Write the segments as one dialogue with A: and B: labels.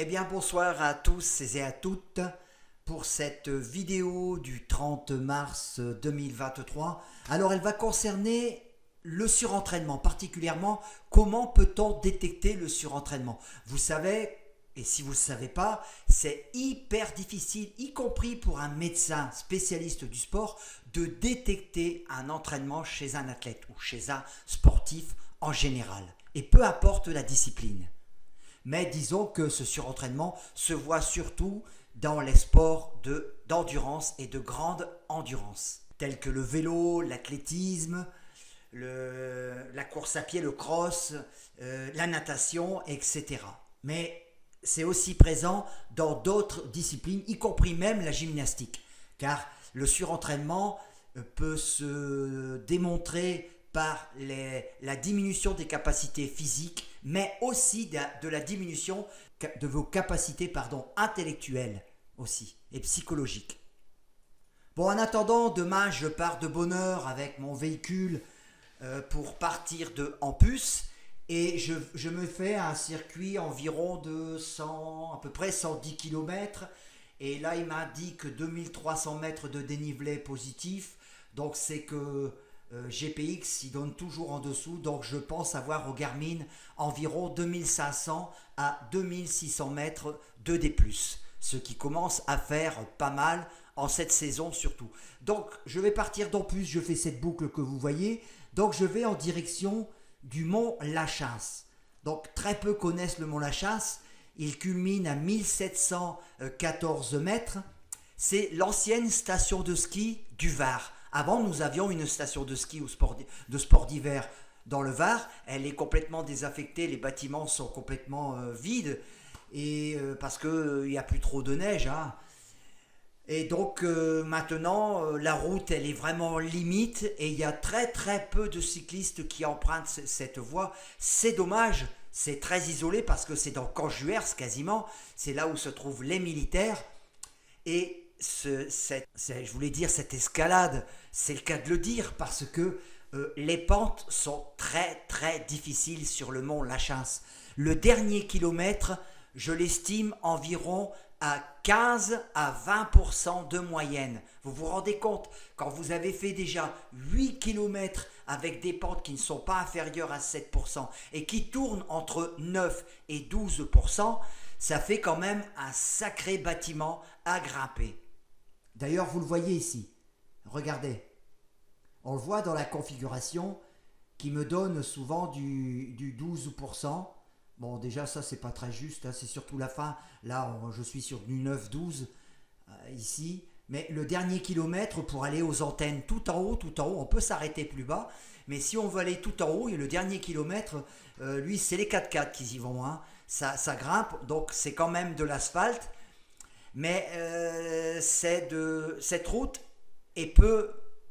A: Eh bien bonsoir à tous et à toutes pour cette vidéo du 30 mars 2023. Alors elle va concerner le surentraînement, particulièrement comment peut-on détecter le surentraînement. Vous savez, et si vous ne le savez pas, c'est hyper difficile, y compris pour un médecin spécialiste du sport, de détecter un entraînement chez un athlète ou chez un sportif en général, et peu importe la discipline. Mais disons que ce surentraînement se voit surtout dans les sports d'endurance et de grande endurance, tels que le vélo, l'athlétisme, la course à pied, le cross, la natation, etc. Mais c'est aussi présent dans d'autres disciplines, y compris même la gymnastique, car le surentraînement peut se démontrer par la diminution des capacités physiques, mais aussi de la diminution de vos capacités intellectuelles aussi, et psychologiques. Bon, en attendant, demain, je pars de bonne heure avec mon véhicule pour partir de Ampus, et je me fais un circuit environ de à peu près 110 km, et là, il m'a dit que 2300 mètres de dénivelé positif, donc c'est que GPX, il donne toujours en dessous, donc je pense avoir au Garmin environ 2500 à 2600 mètres de D+, ce qui commence à faire pas mal en cette saison surtout. Donc je vais partir d'Ampus, je fais cette boucle que vous voyez, donc je vais en direction du mont Lachasse. Donc très peu connaissent le mont Lachasse, il culmine à 1714 mètres, c'est l'ancienne station de ski du Var. Avant, nous avions une station de ski de sport d'hiver dans le Var. Elle est complètement désaffectée, les bâtiments sont complètement vides et parce qu'il n'y a plus trop de neige. Hein. Et donc maintenant, la route, elle est vraiment limite et il y a très peu de cyclistes qui empruntent cette voie. C'est dommage, c'est très isolé parce que c'est dans Canjuers quasiment. C'est là où se trouvent les militaires. Et je voulais dire cette escalade, c'est le cas de le dire parce que les pentes sont très difficiles sur le mont Lachasse. Le dernier kilomètre, je l'estime environ à 15 à 20% de moyenne. Vous vous rendez compte, quand vous avez fait déjà 8 km avec des pentes qui ne sont pas inférieures à 7% et qui tournent entre 9 et 12%, ça fait quand même un sacré bâtiment à grimper. D'ailleurs, vous le voyez ici. Regardez. On le voit dans la configuration qui me donne souvent du 12%. Bon, déjà, ça, c'est pas très juste. Hein, c'est surtout la fin. Là, je suis sur du 9-12 ici. Mais le dernier kilomètre, pour aller aux antennes tout en haut, on peut s'arrêter plus bas. Mais si on veut aller tout en haut, et le dernier kilomètre, lui, c'est les 4x4 qui y vont. Hein. Ça grimpe, donc c'est quand même de l'asphalte. Mais cette route est peu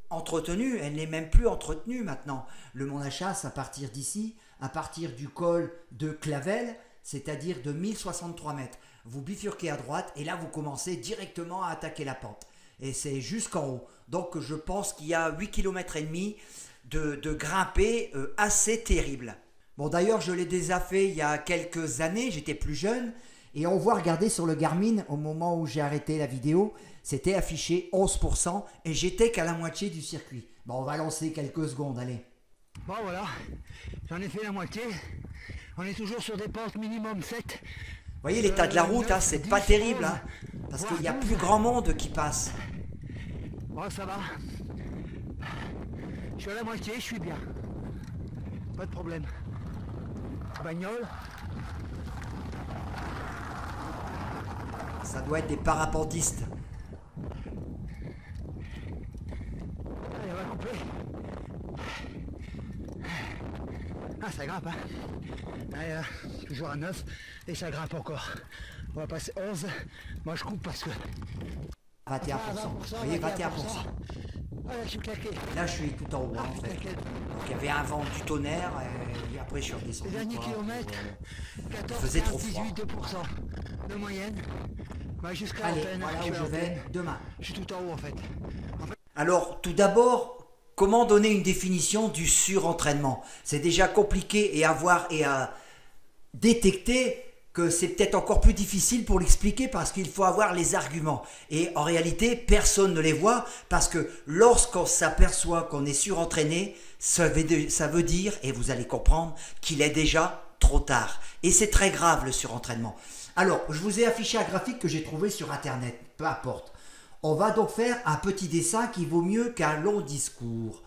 A: entretenue, elle n'est même plus entretenue maintenant. Le mont Lachasse, à partir d'ici, à partir du col de Clavel, c'est-à-dire de 1063 mètres, vous bifurquez à droite et là vous commencez directement à attaquer la pente. Et c'est jusqu'en haut. Donc je pense qu'il y a 8 km et demi de grimper assez terrible. Bon, d'ailleurs, je l'ai déjà fait il y a quelques années, j'étais plus jeune. Et on voit, regardez sur le Garmin, au moment où j'ai arrêté la vidéo, c'était affiché 11% et j'étais qu'à la moitié du circuit. Bon, on va lancer quelques secondes, allez.
B: Bon voilà, j'en ai fait la moitié. On est toujours sur des pentes minimum 7.
A: Vous voyez l'état de la route, hein, c'est pas terrible, hein, parce qu'il y a plus grand monde qui passe.
B: Bon, ça va. Je suis à la moitié, je suis bien. Pas de problème. Bagnole.
A: Ça doit être des parapentistes.
B: Allez, on va couper. Ah, ça grimpe, hein. Allez, toujours à 9 et ça grimpe encore. On va passer 11. Moi, je coupe parce que...
A: 21%. Vous voyez, 21%.
B: Ah, là, je suis claqué.
A: Là, je suis tout en haut, en fait. Donc, il y avait un vent du tonnerre et après, je suis redescendu.
B: Le dernier kilomètre, 14,
A: faisait
B: 15,
A: trop froid.
B: 18% de moyenne. Bah, jusqu'à
A: Allez,
B: l'antenne.
A: voilà où je vais demain.
B: Je suis tout en haut, en fait.
A: Alors, tout d'abord, comment donner une définition du surentraînement? C'est déjà compliqué et à détecter que c'est peut-être encore plus difficile pour l'expliquer parce qu'il faut avoir les arguments. Et en réalité, personne ne les voit parce que lorsqu'on s'aperçoit qu'on est surentraîné, ça veut dire, et vous allez comprendre, qu'il est déjà trop tard. Et c'est très grave le surentraînement. Alors, je vous ai affiché un graphique que j'ai trouvé sur Internet, peu importe. On va donc faire un petit dessin qui vaut mieux qu'un long discours.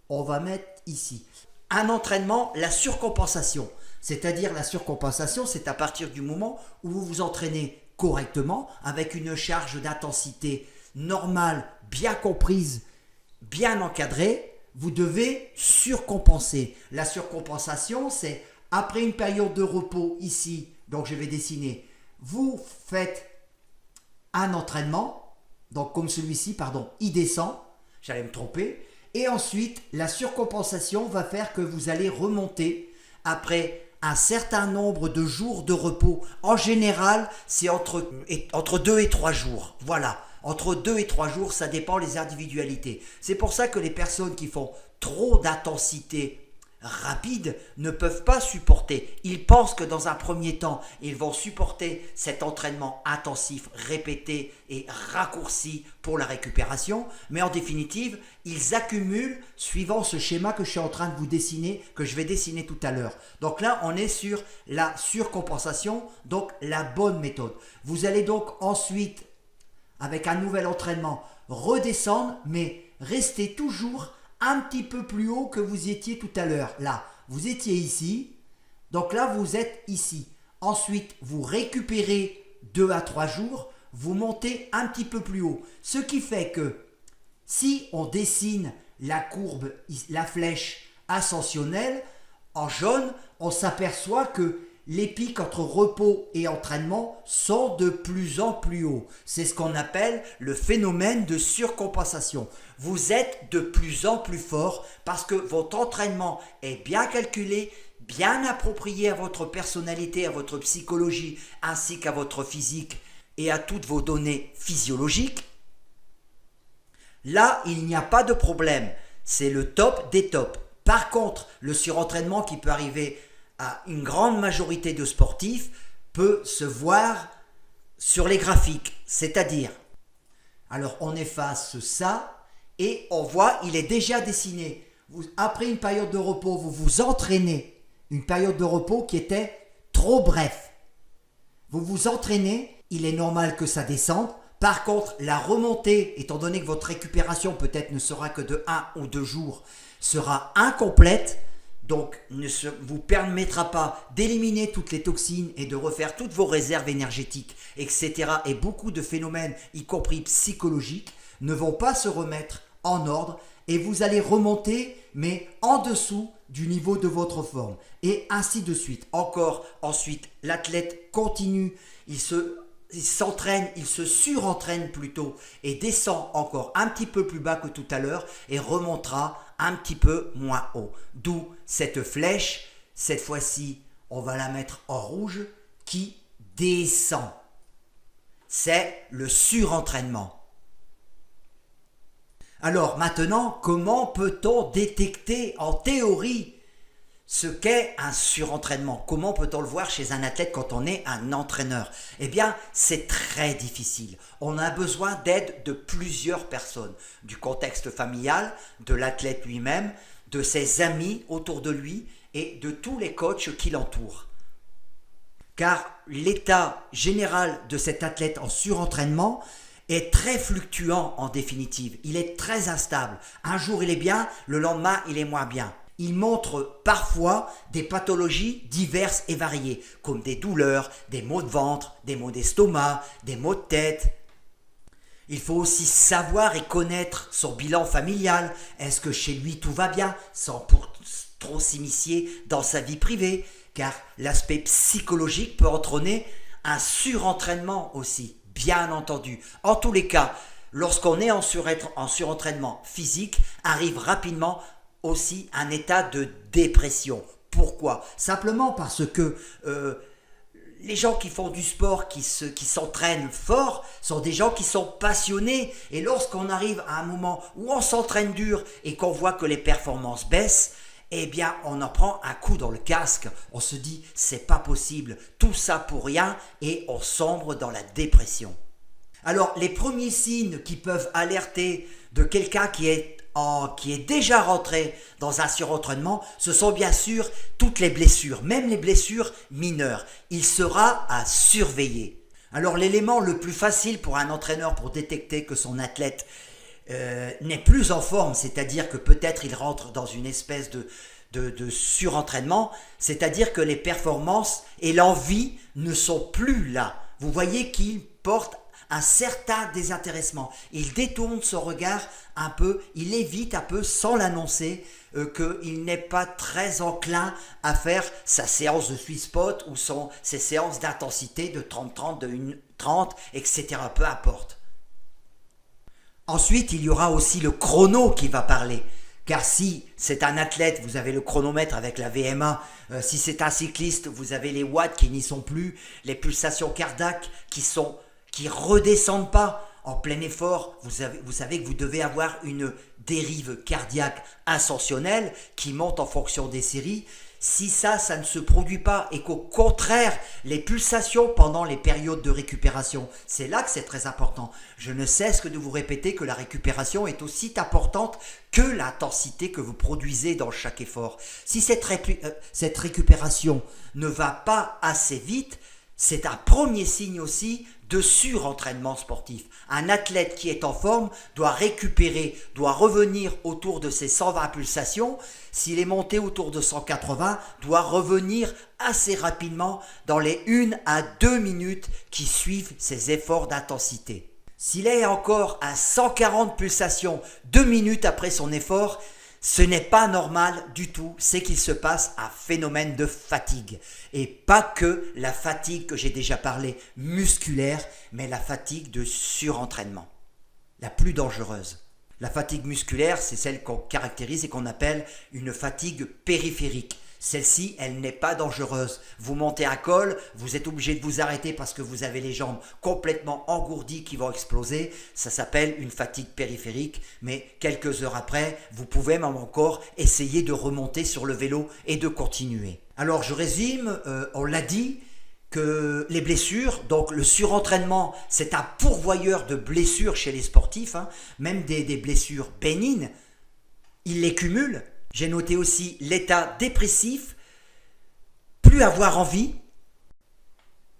A: On va mettre ici. Un entraînement, la surcompensation. C'est-à-dire la surcompensation, c'est à partir du moment où vous vous entraînez correctement, avec une charge d'intensité normale, bien comprise, bien encadrée, vous devez surcompenser. La surcompensation, c'est après une période de repos ici, donc je vais dessiner, vous faites un entraînement, donc comme celui-ci, pardon, il descend, j'allais me tromper, et ensuite la surcompensation va faire que vous allez remonter après un certain nombre de jours de repos. En général, c'est entre 2 et 3 jours. Voilà, entre 2 et 3 jours, ça dépend des individualités. C'est pour ça que les personnes qui font trop d'intensité rapide ne peuvent pas supporter. Ils pensent que dans un premier temps, ils vont supporter cet entraînement intensif, répété et raccourci pour la récupération, mais en définitive, ils accumulent suivant ce schéma que je suis en train de vous dessiner, que je vais dessiner tout à l'heure. Donc là, on est sur la surcompensation, donc la bonne méthode. Vous allez donc ensuite, avec un nouvel entraînement, redescendre, mais rester toujours un petit peu plus haut que vous étiez tout à l'heure. Là, vous étiez ici, donc là, vous êtes ici. Ensuite, vous récupérez 2 à 3 jours, vous montez un petit peu plus haut. Ce qui fait que si on dessine la courbe, la flèche ascensionnelle, en jaune, on s'aperçoit que les pics entre repos et entraînement sont de plus en plus hauts. C'est ce qu'on appelle le phénomène de surcompensation. Vous êtes de plus en plus fort parce que votre entraînement est bien calculé, bien approprié à votre personnalité, à votre psychologie, ainsi qu'à votre physique et à toutes vos données physiologiques. Là, il n'y a pas de problème. C'est le top des tops. Par contre, le surentraînement qui peut arriver à une grande majorité de sportifs peut se voir sur les graphiques. C'est-à-dire, alors on efface ça et on voit, il est déjà dessiné. Après une période de repos, vous vous entraînez. Une période de repos qui était trop bref. Vous vous entraînez, il est normal que ça descende. Par contre, la remontée, étant donné que votre récupération peut-être ne sera que de 1 ou 2 jours, sera incomplète, donc ne vous permettra pas d'éliminer toutes les toxines et de refaire toutes vos réserves énergétiques, etc. Et beaucoup de phénomènes, y compris psychologiques, ne vont pas se remettre en ordre et vous allez remonter, mais en dessous du niveau de votre forme. Et ainsi de suite. Encore, ensuite, l'athlète continue, il s'entraîne, il se surentraîne plutôt et descend encore un petit peu plus bas que tout à l'heure et remontera un petit peu moins haut. D'où cette flèche, cette fois-ci, on va la mettre en rouge, qui descend. C'est le surentraînement. Alors maintenant, comment peut-on détecter en théorie ce qu'est un surentraînement? Comment peut-on le voir chez un athlète quand on est un entraîneur? Eh bien, c'est très difficile. On a besoin d'aide de plusieurs personnes, du contexte familial, de l'athlète lui-même, de ses amis autour de lui et de tous les coachs qui l'entourent. Car l'état général de cet athlète en surentraînement est très fluctuant en définitive. Il est très instable. Un jour il est bien, le lendemain il est moins bien. Il montre parfois des pathologies diverses et variées, comme des douleurs, des maux de ventre, des maux d'estomac, des maux de tête. Il faut aussi savoir et connaître son bilan familial. Est-ce que chez lui tout va bien, sans pour trop s'immiscer dans sa vie privée, car l'aspect psychologique peut entraîner un surentraînement aussi, bien entendu. En tous les cas, lorsqu'on est en surentraînement physique, arrive rapidement aussi un état de dépression. Pourquoi? Simplement parce que les gens qui font du sport, qui s'entraînent fort, sont des gens qui sont passionnés. Et lorsqu'on arrive à un moment où on s'entraîne dur et qu'on voit que les performances baissent, eh bien on en prend un coup dans le casque. On se dit c'est pas possible, tout ça pour rien, et on sombre dans la dépression. Alors les premiers signes qui peuvent alerter de quelqu'un qui est déjà rentré dans un surentraînement, ce sont bien sûr toutes les blessures, même les blessures mineures. Il sera à surveiller. Alors l'élément le plus facile pour un entraîneur pour détecter que son athlète n'est plus en forme, c'est-à-dire que peut-être il rentre dans une espèce de surentraînement, c'est-à-dire que les performances et l'envie ne sont plus là. Vous voyez qu'il porte un certain désintéressement. Il détourne son regard un peu, il évite un peu sans l'annoncer qu'il n'est pas très enclin à faire sa séance de sweet spot ou ses séances d'intensité de 30-30, de 1-30, etc. Peu importe. Ensuite, il y aura aussi le chrono qui va parler. Car si c'est un athlète, vous avez le chronomètre avec la VMA. Si c'est un cycliste, vous avez les watts qui n'y sont plus, les pulsations cardiaques qui redescendent pas en plein effort. Vous savez que vous devez avoir une dérive cardiaque ascensionnelle qui monte en fonction des séries. Si ça ne se produit pas et qu'au contraire, les pulsations pendant les périodes de récupération, c'est là que c'est très important. Je ne cesse que de vous répéter que la récupération est aussi importante que l'intensité que vous produisez dans chaque effort. Si cette récupération ne va pas assez vite, c'est un premier signe aussi de surentraînement sportif. Un athlète qui est en forme doit récupérer, doit revenir autour de ses 120 pulsations. S'il est monté autour de 180, doit revenir assez rapidement dans les 1 à 2 minutes qui suivent ses efforts d'intensité. S'il est encore à 140 pulsations 2 minutes après son effort, ce n'est pas normal du tout, c'est qu'il se passe un phénomène de fatigue. Et pas que la fatigue que j'ai déjà parlé musculaire, mais la fatigue de surentraînement, la plus dangereuse. La fatigue musculaire, c'est celle qu'on caractérise et qu'on appelle une fatigue périphérique. Celle-ci, elle n'est pas dangereuse. Vous montez un col, vous êtes obligé de vous arrêter parce que vous avez les jambes complètement engourdies qui vont exploser. Ça s'appelle une fatigue périphérique, mais quelques heures après, vous pouvez même encore essayer de remonter sur le vélo et de continuer. Alors je résume, on l'a dit, que les blessures, donc le surentraînement, c'est un pourvoyeur de blessures chez les sportifs, même des blessures bénignes, il les cumule. J'ai noté aussi l'état dépressif, plus avoir envie.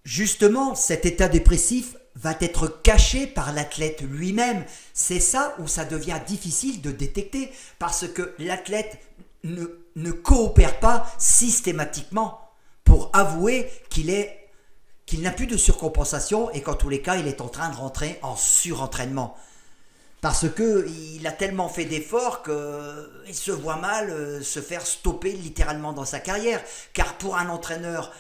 A: Justement, cet état dépressif va être caché par l'athlète lui-même. C'est ça où ça devient difficile de détecter parce que l'athlète ne coopère pas systématiquement pour avouer qu'il n'a plus de surcompensation et qu'en tous les cas, il est en train de rentrer en surentraînement. Parce qu'il a tellement fait d'efforts qu'il se voit mal se faire stopper littéralement dans sa carrière. Car pour un entraîneur,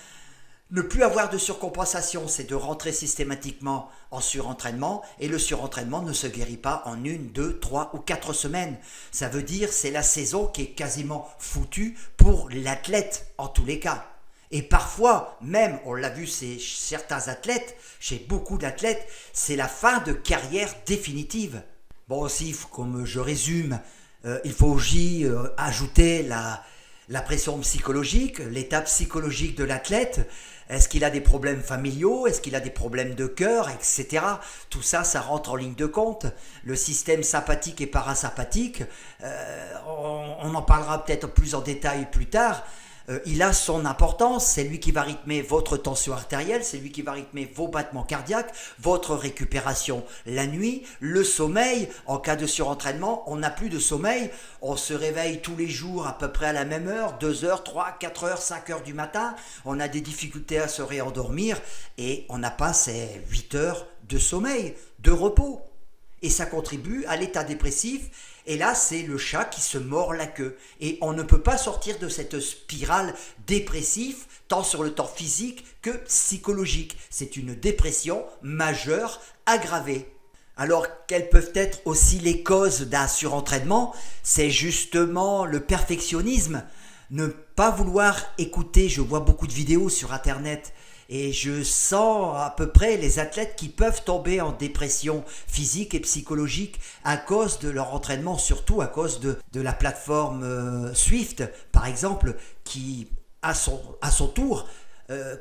A: ne plus avoir de surcompensation, c'est de rentrer systématiquement en surentraînement. Et le surentraînement ne se guérit pas en 1, 2, 3 ou 4 semaines. Ça veut dire c'est la saison qui est quasiment foutue pour l'athlète en tous les cas. Et parfois, même, on l'a vu chez certains athlètes, chez beaucoup d'athlètes, c'est la fin de carrière définitive. Bon aussi, comme je résume, il faut aussi ajouter la pression psychologique, l'état psychologique de l'athlète. Est-ce qu'il a des problèmes familiaux? Est-ce qu'il a des problèmes de cœur, etc. Tout ça, ça rentre en ligne de compte. Le système sympathique et parasympathique, on en parlera peut-être plus en détail plus tard. Il a son importance, c'est lui qui va rythmer votre tension artérielle, c'est lui qui va rythmer vos battements cardiaques, votre récupération la nuit, le sommeil. En cas de surentraînement, on n'a plus de sommeil, on se réveille tous les jours à peu près à la même heure, 2 heures, 3, 4 heures, 5 heures du matin, on a des difficultés à se réendormir et on n'a pas ces 8 heures de sommeil, de repos. Et ça contribue à l'état dépressif. Et là, c'est le chat qui se mord la queue. Et on ne peut pas sortir de cette spirale dépressive, tant sur le temps physique que psychologique. C'est une dépression majeure, aggravée. Alors, quelles peuvent être aussi les causes d'un surentraînement? C'est justement le perfectionnisme. Ne pas vouloir écouter, je vois beaucoup de vidéos sur Internet, Et je sens à peu près les athlètes qui peuvent tomber en dépression physique et psychologique à cause de leur entraînement, surtout à cause de la plateforme Swift, par exemple, qui, à son tour,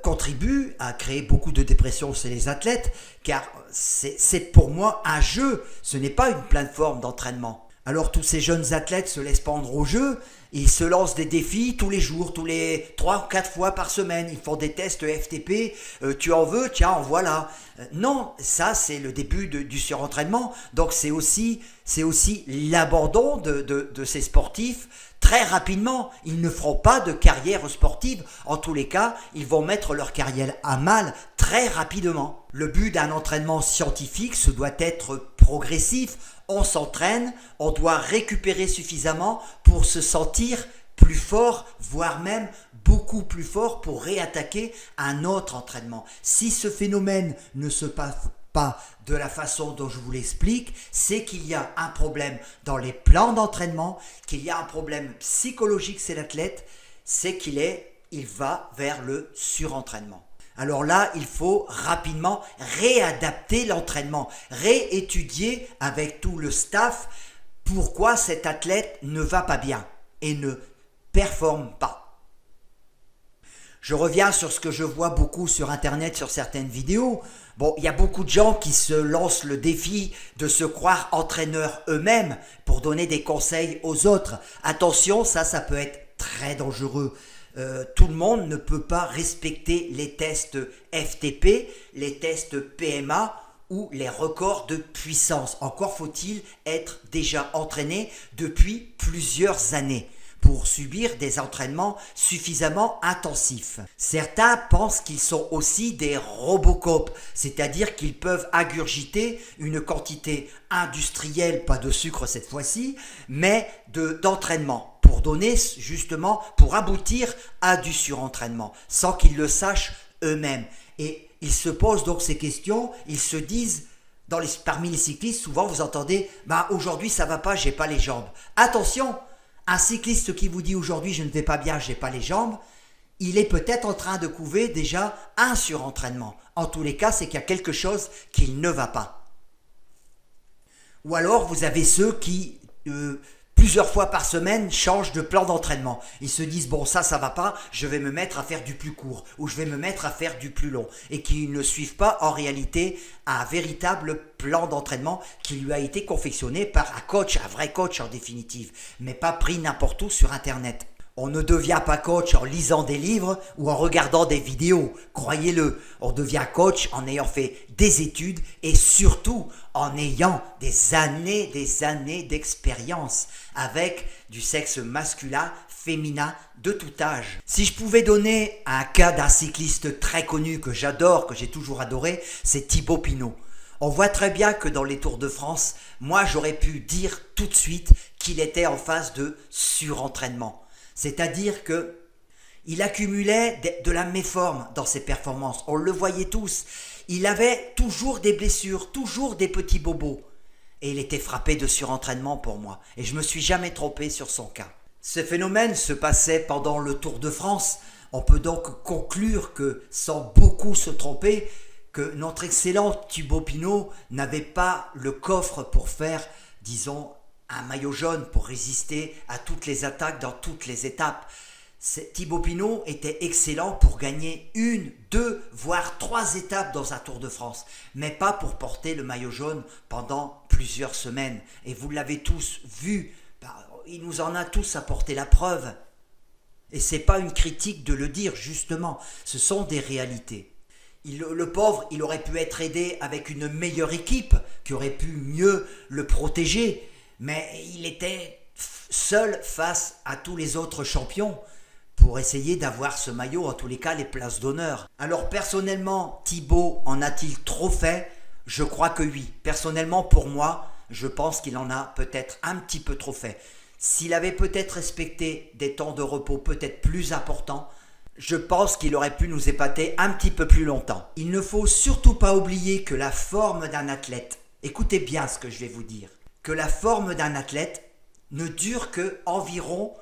A: contribue à créer beaucoup de dépression chez les athlètes, car c'est pour moi un jeu, ce n'est pas une plateforme d'entraînement. Alors tous ces jeunes athlètes se laissent prendre au jeu, ils se lancent des défis tous les jours, tous les 3 ou 4 fois par semaine, ils font des tests FTP, tu en veux, tiens, en voilà. Non, ça c'est le début du surentraînement, donc c'est aussi l'abandon de ces sportifs. Très rapidement, ils ne feront pas de carrière sportive. En tous les cas, ils vont mettre leur carrière à mal très rapidement. Le but d'un entraînement scientifique, ce doit être progressif. On s'entraîne, on doit récupérer suffisamment pour se sentir plus fort, voire même beaucoup plus fort pour réattaquer un autre entraînement. Si ce phénomène ne se passe pas de la façon dont je vous l'explique, c'est qu'il y a un problème dans les plans d'entraînement, qu'il y a un problème psychologique chez l'athlète, c'est il va vers le surentraînement. Alors là, il faut rapidement réadapter l'entraînement, réétudier avec tout le staff pourquoi cet athlète ne va pas bien et ne performe pas. Je reviens sur ce que je vois beaucoup sur Internet, sur certaines vidéos. Bon, il y a beaucoup de gens qui se lancent le défi de se croire entraîneurs eux-mêmes pour donner des conseils aux autres. Attention, ça peut être très dangereux. Tout le monde ne peut pas respecter les tests FTP, les tests PMA ou les records de puissance. Encore faut-il être déjà entraîné depuis plusieurs années pour subir des entraînements suffisamment intensifs. Certains pensent qu'ils sont aussi des Robocop, c'est-à-dire qu'ils peuvent ingurgiter une quantité industrielle, pas de sucre cette fois-ci, mais d'entraînement, pour aboutir à du surentraînement, sans qu'ils le sachent eux-mêmes. Et ils se posent donc ces questions, ils se disent, parmi les cyclistes, souvent vous entendez « aujourd'hui ça va pas, j'ai pas les jambes ». Attention, un cycliste qui vous dit aujourd'hui je ne vais pas bien, j'ai pas les jambes, il est peut-être en train de couver déjà un surentraînement. En tous les cas, c'est qu'il y a quelque chose qui ne va pas. Ou alors vous avez ceux qui plusieurs fois par semaine changent de plan d'entraînement. Ils se disent bon ça va pas, je vais me mettre à faire du plus court ou je vais me mettre à faire du plus long et qui ne suivent pas en réalité un véritable plan d'entraînement qui lui a été confectionné par un vrai coach en définitive, mais pas pris n'importe où sur Internet. On ne devient pas coach en lisant des livres ou en regardant des vidéos, croyez-le. On devient coach en ayant fait des études et surtout en ayant des années d'expérience avec du sexe masculin, féminin, de tout âge. Si je pouvais donner un cas d'un cycliste très connu que j'adore, que j'ai toujours adoré, c'est Thibaut Pinot. On voit très bien que dans les Tours de France, moi j'aurais pu dire tout de suite qu'il était en phase de surentraînement. C'est-à-dire que il accumulait de la méforme dans ses performances. On le voyait tous. Il avait toujours des blessures, toujours des petits bobos. Et il était frappé de surentraînement pour moi. Et je ne me suis jamais trompé sur son cas. Ce phénomène se passait pendant le Tour de France. On peut donc conclure que, sans beaucoup se tromper, que notre excellent Thibaut Pinot n'avait pas le coffre pour faire, disons, un maillot jaune pour résister à toutes les attaques dans toutes les étapes. Thibaut Pinot était excellent pour gagner 1, 2, voire 3 étapes dans un Tour de France, mais pas pour porter le maillot jaune pendant plusieurs semaines. Et vous l'avez tous vu, il nous en a tous apporté la preuve. Et c'est pas une critique de le dire, justement, ce sont des réalités. Le pauvre, il aurait pu être aidé avec une meilleure équipe qui aurait pu mieux le protéger, mais il était seul face à tous les autres champions pour essayer d'avoir ce maillot, en tous les cas les places d'honneur. Alors personnellement, Thibaut en a-t-il trop fait? Je crois que oui. Personnellement, pour moi, je pense qu'il en a peut-être un petit peu trop fait. S'il avait peut-être respecté des temps de repos peut-être plus importants, je pense qu'il aurait pu nous épater un petit peu plus longtemps. Il ne faut surtout pas oublier que la forme d'un athlète, écoutez bien ce que je vais vous dire, que la forme d'un athlète ne dure que environ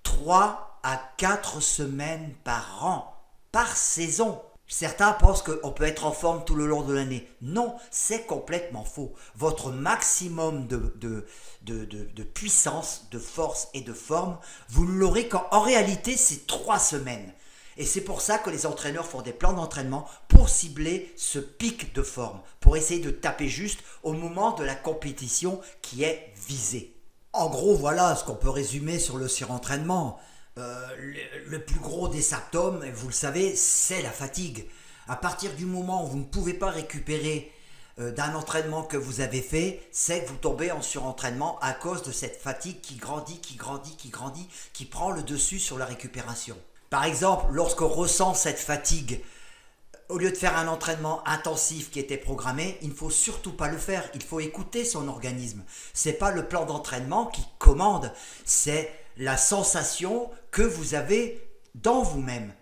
A: 3 à 4 semaines par an, par saison. Certains pensent qu'on peut être en forme tout le long de l'année. Non, c'est complètement faux. Votre maximum de puissance, de force et de forme, vous ne l'aurez qu'en réalité, c'est 3 semaines. Et c'est pour ça que les entraîneurs font des plans d'entraînement pour cibler ce pic de forme, pour essayer de taper juste au moment de la compétition qui est visée. En gros, voilà ce qu'on peut résumer sur le surentraînement. Le plus gros des symptômes, vous le savez, c'est la fatigue. À partir du moment où vous ne pouvez pas récupérer d'un entraînement que vous avez fait, c'est que vous tombez en surentraînement à cause de cette fatigue qui grandit, qui prend le dessus sur la récupération. Par exemple, lorsqu'on ressent cette fatigue, au lieu de faire un entraînement intensif qui était programmé, il ne faut surtout pas le faire. Il faut écouter son organisme. Ce n'est pas le plan d'entraînement qui commande, c'est la sensation que vous avez dans vous-même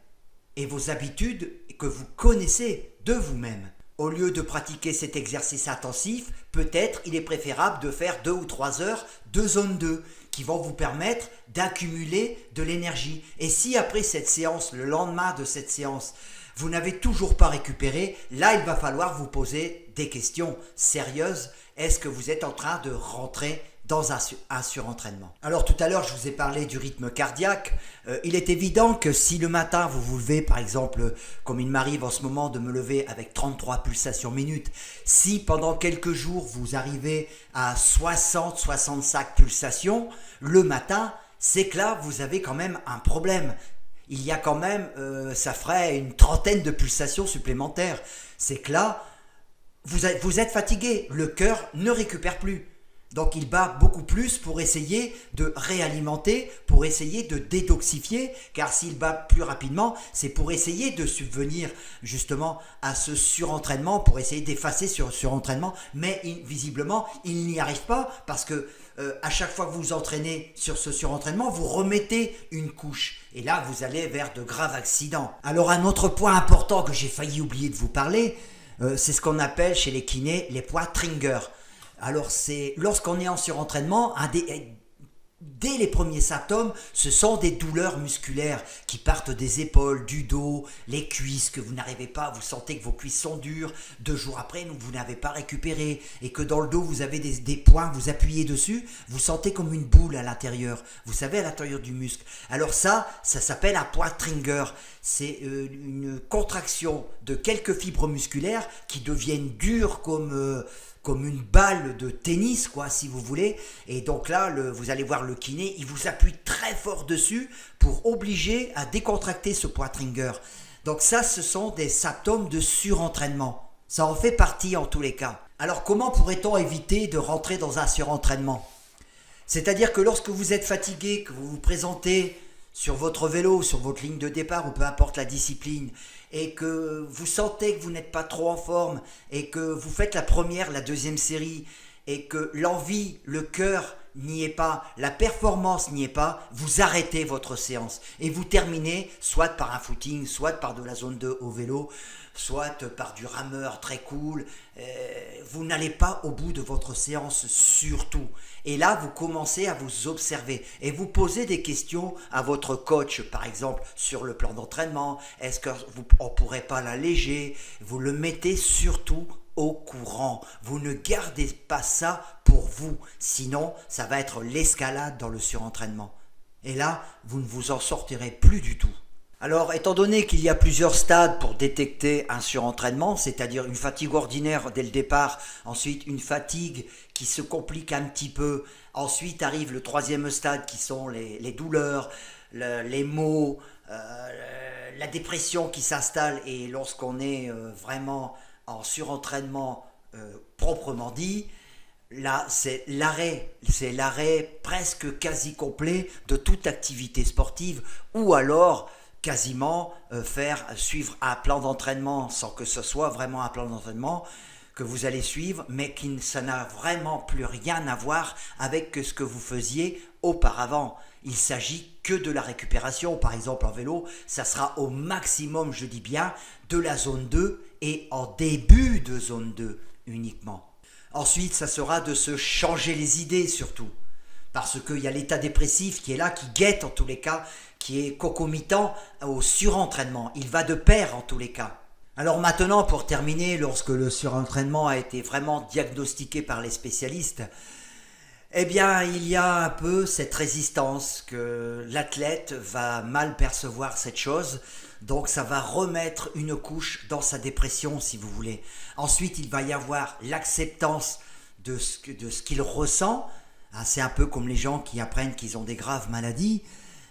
A: et vos habitudes que vous connaissez de vous-même. Au lieu de pratiquer cet exercice intensif, peut-être il est préférable de faire 2 ou 3 heures de zone 2 qui vont vous permettre d'accumuler de l'énergie. Et si après cette séance, le lendemain de cette séance, vous n'avez toujours pas récupéré, là il va falloir vous poser des questions sérieuses. Est-ce que vous êtes en train de rentrer dans un surentraînement? Alors tout à l'heure je vous ai parlé du rythme cardiaque. Il est évident que si le matin vous vous levez, par exemple, comme il m'arrive en ce moment de me lever avec 33 pulsations minutes, si pendant quelques jours vous arrivez à 60-65 pulsations le matin, c'est que là vous avez quand même un problème. Il y a quand même, ça ferait une trentaine de pulsations supplémentaires. C'est que là, vous êtes fatigué, le cœur ne récupère plus. Donc il bat beaucoup plus pour essayer de réalimenter, pour essayer de détoxifier, car s'il bat plus rapidement, c'est pour essayer de subvenir justement à ce surentraînement, pour essayer d'effacer ce surentraînement, mais visiblement il n'y arrive pas parce que à chaque fois que vous vous entraînez sur ce surentraînement, vous remettez une couche et là vous allez vers de graves accidents. Alors un autre point important que j'ai failli oublier de vous parler, c'est ce qu'on appelle chez les kinés les poids Trigger. Alors c'est lorsqu'on est en surentraînement, dès les premiers symptômes, ce sont des douleurs musculaires qui partent des épaules, du dos, les cuisses que vous n'arrivez pas, vous sentez que vos cuisses sont dures, 2 jours après vous n'avez pas récupéré et que dans le dos vous avez des points, vous appuyez dessus, vous sentez comme une boule à l'intérieur, vous savez à l'intérieur du muscle. Alors ça s'appelle un point Trigger, c'est une contraction de quelques fibres musculaires qui deviennent dures comme une balle de tennis, quoi, si vous voulez. Et donc là, vous allez voir le kiné, il vous appuie très fort dessus pour obliger à décontracter ce point Trigger. Donc ça, ce sont des symptômes de surentraînement. Ça en fait partie en tous les cas. Alors comment pourrait-on éviter de rentrer dans un surentraînement? C'est-à-dire que lorsque vous êtes fatigué, que vous vous présentez sur votre vélo, sur votre ligne de départ, ou peu importe la discipline, et que vous sentez que vous n'êtes pas trop en forme, et que vous faites la première, la deuxième série, et que l'envie, le cœur n'y est pas, la performance n'y est pas, vous arrêtez votre séance, et vous terminez soit par un footing, soit par de la zone 2 au vélo, soit par du rameur très cool. Vous n'allez pas au bout de votre séance surtout. Et là, vous commencez à vous observer et vous posez des questions à votre coach, par exemple, sur le plan d'entraînement. Est-ce qu'on ne pourrait pas l'alléger? Vous le mettez surtout au courant. Vous ne gardez pas ça pour vous. Sinon, ça va être l'escalade dans le surentraînement. Et là, vous ne vous en sortirez plus du tout. Alors, étant donné qu'il y a plusieurs stades pour détecter un surentraînement, c'est-à-dire une fatigue ordinaire dès le départ, ensuite une fatigue qui se complique un petit peu, ensuite arrive le 3e stade qui sont les douleurs, les maux, la dépression qui s'installe, et lorsqu'on est vraiment en surentraînement proprement dit, là c'est l'arrêt presque quasi complet de toute activité sportive, ou alors quasiment suivre un plan d'entraînement sans que ce soit vraiment un plan d'entraînement que vous allez suivre, mais ça n'a vraiment plus rien à voir avec ce que vous faisiez auparavant. Il s'agit que de la récupération. Par exemple en vélo, ça sera au maximum, je dis bien, de la zone 2 et en début de zone 2 uniquement. Ensuite, ça sera de se changer les idées surtout. Parce qu'il y a l'état dépressif qui est là, qui guette en tous les cas, qui est concomitant au surentraînement. Il va de pair en tous les cas. Alors maintenant, pour terminer, lorsque le surentraînement a été vraiment diagnostiqué par les spécialistes, eh bien, il y a un peu cette résistance que l'athlète va mal percevoir cette chose, donc ça va remettre une couche dans sa dépression, si vous voulez. Ensuite, il va y avoir l'acceptance de ce qu'il ressent. Ah, c'est un peu comme les gens qui apprennent qu'ils ont des graves maladies.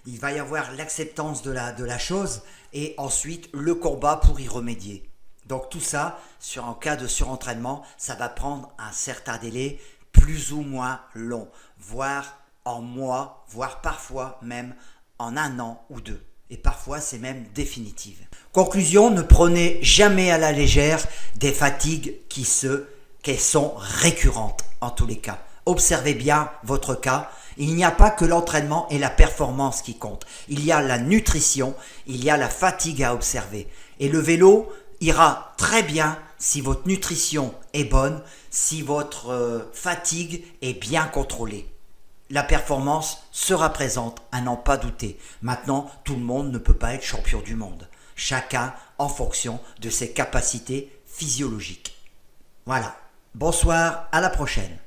A: Il va y avoir l'acceptance de la chose et ensuite le combat pour y remédier. Donc tout ça, en cas de surentraînement, ça va prendre un certain délai plus ou moins long, voire en mois, voire parfois même en 1 an ou 2. Et parfois c'est même définitif. Conclusion, ne prenez jamais à la légère des fatigues qui sont récurrentes en tous les cas. Observez bien votre cas. Il n'y a pas que l'entraînement et la performance qui comptent. Il y a la nutrition, il y a la fatigue à observer. Et le vélo ira très bien si votre nutrition est bonne, si votre fatigue est bien contrôlée. La performance sera présente, à n'en pas douter. Maintenant, tout le monde ne peut pas être champion du monde. Chacun en fonction de ses capacités physiologiques. Voilà. Bonsoir, à la prochaine.